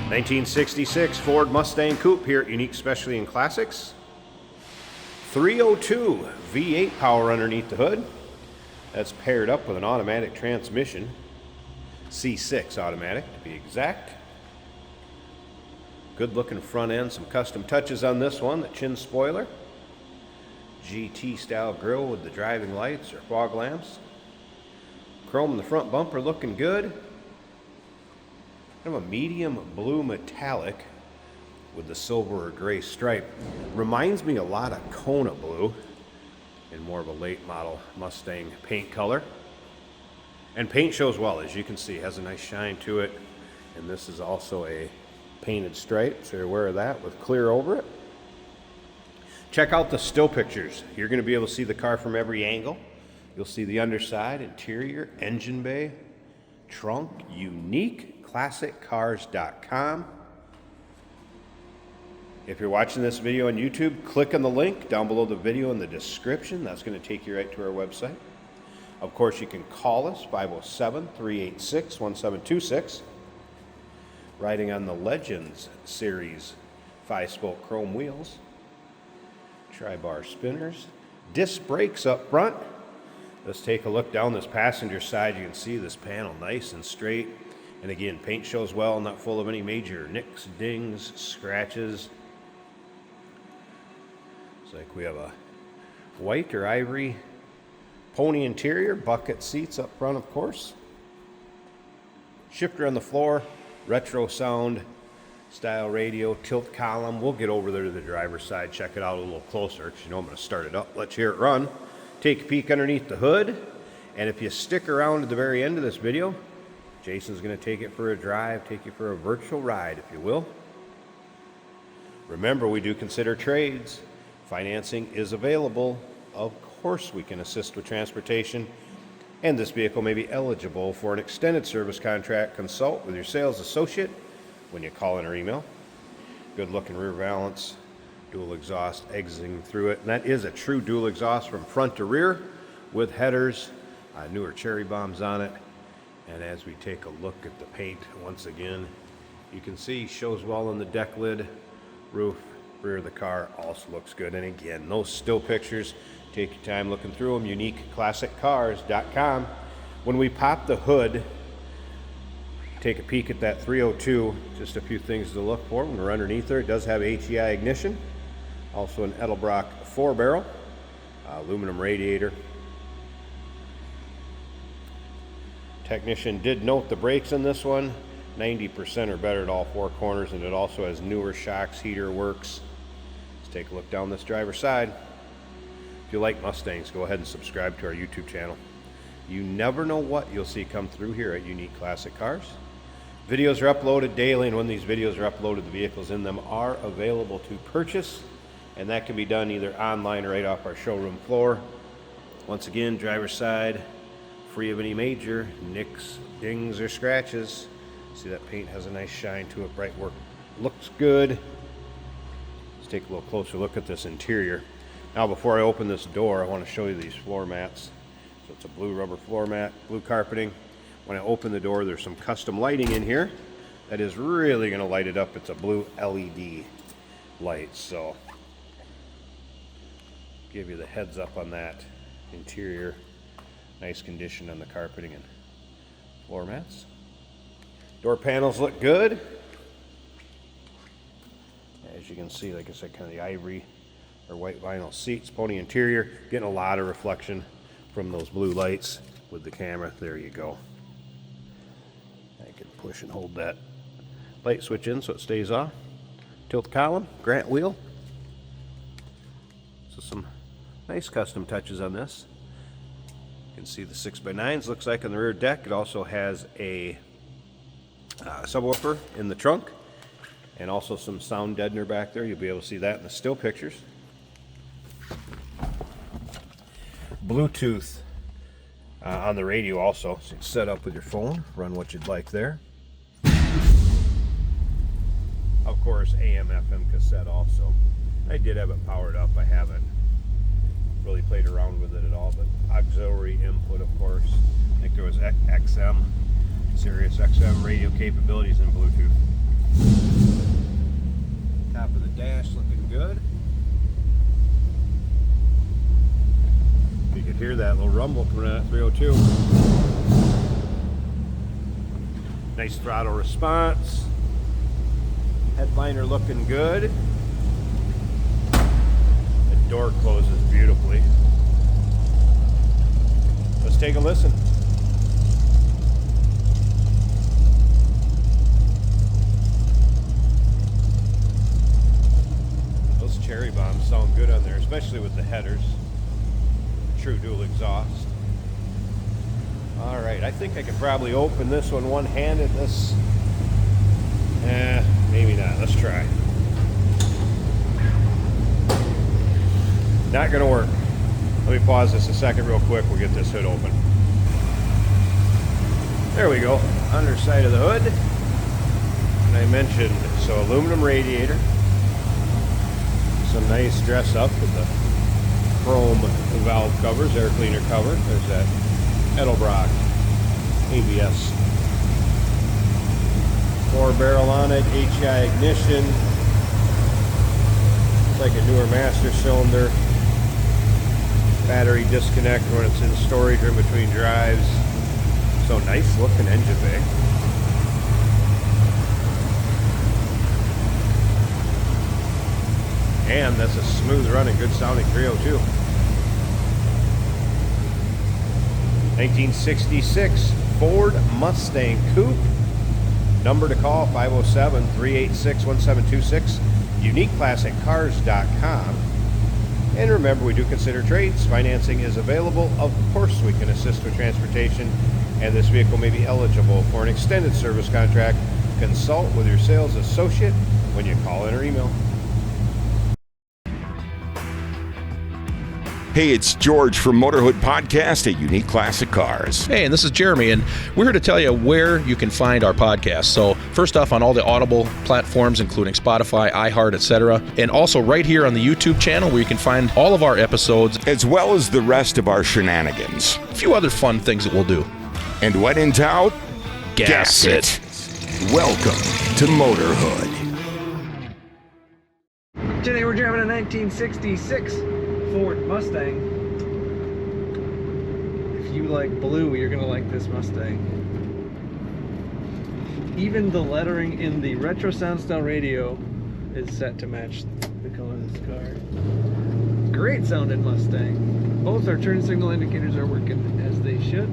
1966 Ford Mustang Coupe here at Unique Specialty and Classics. 302 V8 power underneath the hood. That's paired up with an automatic transmission. C6 automatic to be exact. Good looking front end, some custom touches on this one. The chin spoiler. GT style grille with the driving lights or fog lamps. Chrome in the front bumper looking good. Kind of a medium blue metallic with the silver or gray stripe. Reminds me a lot of Kona blue in more of a late model Mustang paint color. And paint shows well, as you can see, has a nice shine to it. And this is also a painted stripe, so you're aware of that, with clear over it. Check out the still pictures. You're going to be able to see the car from every angle. You'll see the underside, interior, engine bay, trunk, uniqueclassiccars.com. If you're watching this video on YouTube, click on the link down below the video in the description. That's going to take you right to our website. Of course, you can call us, 507-386-1726. Riding on the Legends Series 5-spoke chrome wheels. Tri-bar spinners. Disc brakes up front. Let's take a look down this passenger side. You can see this panel nice and straight. And again, paint shows well, not full of any major nicks, dings, scratches. Looks like we have a white or ivory pony interior, bucket seats up front, of course. Shifter on the floor, retro sound, style radio, tilt column. We'll get over there to the driver's side, check it out a little closer, because you know I'm going to start it up. Let's hear it run. Take a peek underneath the hood, and if you stick around to the very end of this video, Jason's going to take it for a drive, take you for a virtual ride, if you will. Remember, we do consider trades. Financing is available. Of course, we can assist with transportation, and this vehicle may be eligible for an extended service contract. Consult with your sales associate when you call in or email. Good looking rear valance, dual exhaust exiting through it, and that is a true dual exhaust from front to rear with headers, newer cherry bombs on it. And as we take a look at the paint once again, you can see shows well on the deck lid, roof, rear of the car also looks good. And again, those still pictures, take your time looking through them. uniqueclassiccars.com. When we pop the hood, take a peek at that 302, just a few things to look for when we're underneath there. It does have HEI ignition, also an Edelbrock 4-barrel, aluminum radiator. Technician did note the brakes in this one, 90% or better at all four corners, and it also has newer shocks, heater works. Let's take a look down this driver's side. If you like Mustangs, go ahead and subscribe to our YouTube channel. You never know what you'll see come through here at Unique Classic Cars. Videos are uploaded daily, and when these videos are uploaded, the vehicles in them are available to purchase, and that can be done either online or right off our showroom floor. Once again, driver's side, free of any major nicks, dings, or scratches. See that paint has a nice shine to it, bright work. Looks good. Let's take a little closer look at this interior. Now, before I open this door, I want to show you these floor mats. So it's a blue rubber floor mat, blue carpeting. When I open the door, there's some custom lighting in here that is really going to light it up. It's a blue LED light, so give you the heads up on that. Interior, nice condition on the carpeting and floor mats. Door panels look good. As you can see, like I said, kind of the ivory or white vinyl seats, pony interior, getting a lot of reflection from those blue lights with the camera. There you go. I can push and hold that light switch in so it stays off. Tilt column, Grant wheel. So some nice custom touches on this. You can see the 6x9s looks like on the rear deck. It also has a subwoofer in the trunk and also some sound deadener back there. You'll be able to see that in the still pictures. Bluetooth on the radio also, so you can set up with your phone, run what you'd like there. Of course, AM FM cassette also. I did have it powered up. I haven't really played around with it at all, but auxiliary input, of course. I think there was XM, Sirius XM radio capabilities, and Bluetooth. Top of the dash looking good. You could hear that little rumble coming out of 302. Nice throttle response. Headliner looking good. The door closes beautifully. Let's take a listen. Those cherry bombs sound good on there, especially with the headers. True dual exhaust. All right, I think I could probably open this one one-handed. Maybe not. Let's try. Not gonna work. Let me pause this a second real quick. We'll get this hood open. There we go. Underside of the hood. And I mentioned, so aluminum radiator. Some nice dress up with the chrome valve covers, air cleaner cover. There's that Edelbrock ABS. 4-barrel on it, HI ignition. It's like a newer master cylinder. Battery disconnect when it's in storage or in between drives. So nice looking engine bay. And that's a smooth running, good sounding 302. 1966 Ford Mustang Coupe. Number to call 507-386-1726. UniqueClassicCars.com. And remember, we do consider trades. Financing is available. Of course, we can assist with transportation, and this vehicle may be eligible for an extended service contract. Consult with your sales associate when you call in or email. Hey, it's George from Motorhood Podcast at Unique Classic Cars. Hey, and this is Jeremy, and we're here to tell you where you can find our podcast. So first off, on all the Audible platforms, including Spotify, iHeart, etc., and also right here on the YouTube channel where you can find all of our episodes, as well as the rest of our shenanigans. A few other fun things that we'll do. And when in doubt, gas it. Welcome to Motorhood. Today we're driving a 1966 Ford Mustang. If you like blue, you're gonna like this Mustang. Even the lettering in the retro sound style radio is set to match the color of this car. Great sounding Mustang. Both our turn signal indicators are working as they should.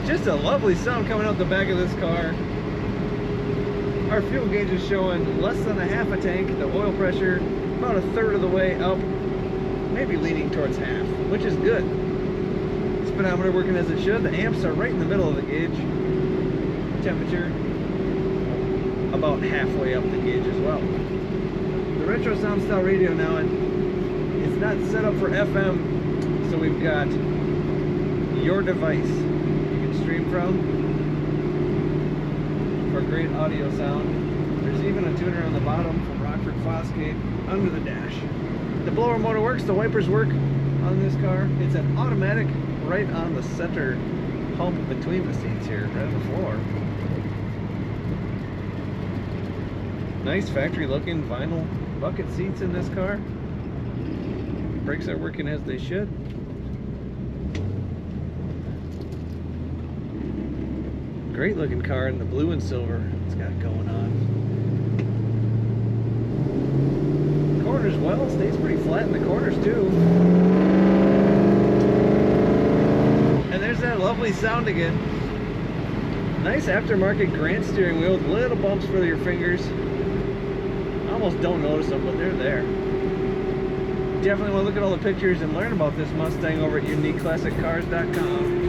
Just a lovely sound coming out the back of this car. Our fuel gauge is showing less than a half a tank. The oil pressure about a third of the way up, maybe leaning towards half, which is good. Speedometer working as it should. The amps are right in the middle of the gauge. Temperature about halfway up the gauge as well. The retro sound style radio now, it's not set up for FM, so we've got your device stream from for great audio sound. There's even a tuner on the bottom from Rockford Fosgate under the dash. The blower motor works, the wipers work on this car. It's an automatic right on the center hump between the seats here, right on the floor. Nice factory looking vinyl bucket seats in this car. Brakes are working as they should. Great looking car in the blue and silver it's got going on. Corners, well, it stays pretty flat in the corners too. And there's that lovely sound again. Nice aftermarket Grant steering wheel with little bumps for your fingers. Almost don't notice them, but they're there. Definitely want to look at all the pictures and learn about this Mustang over at UniqueClassicCars.com.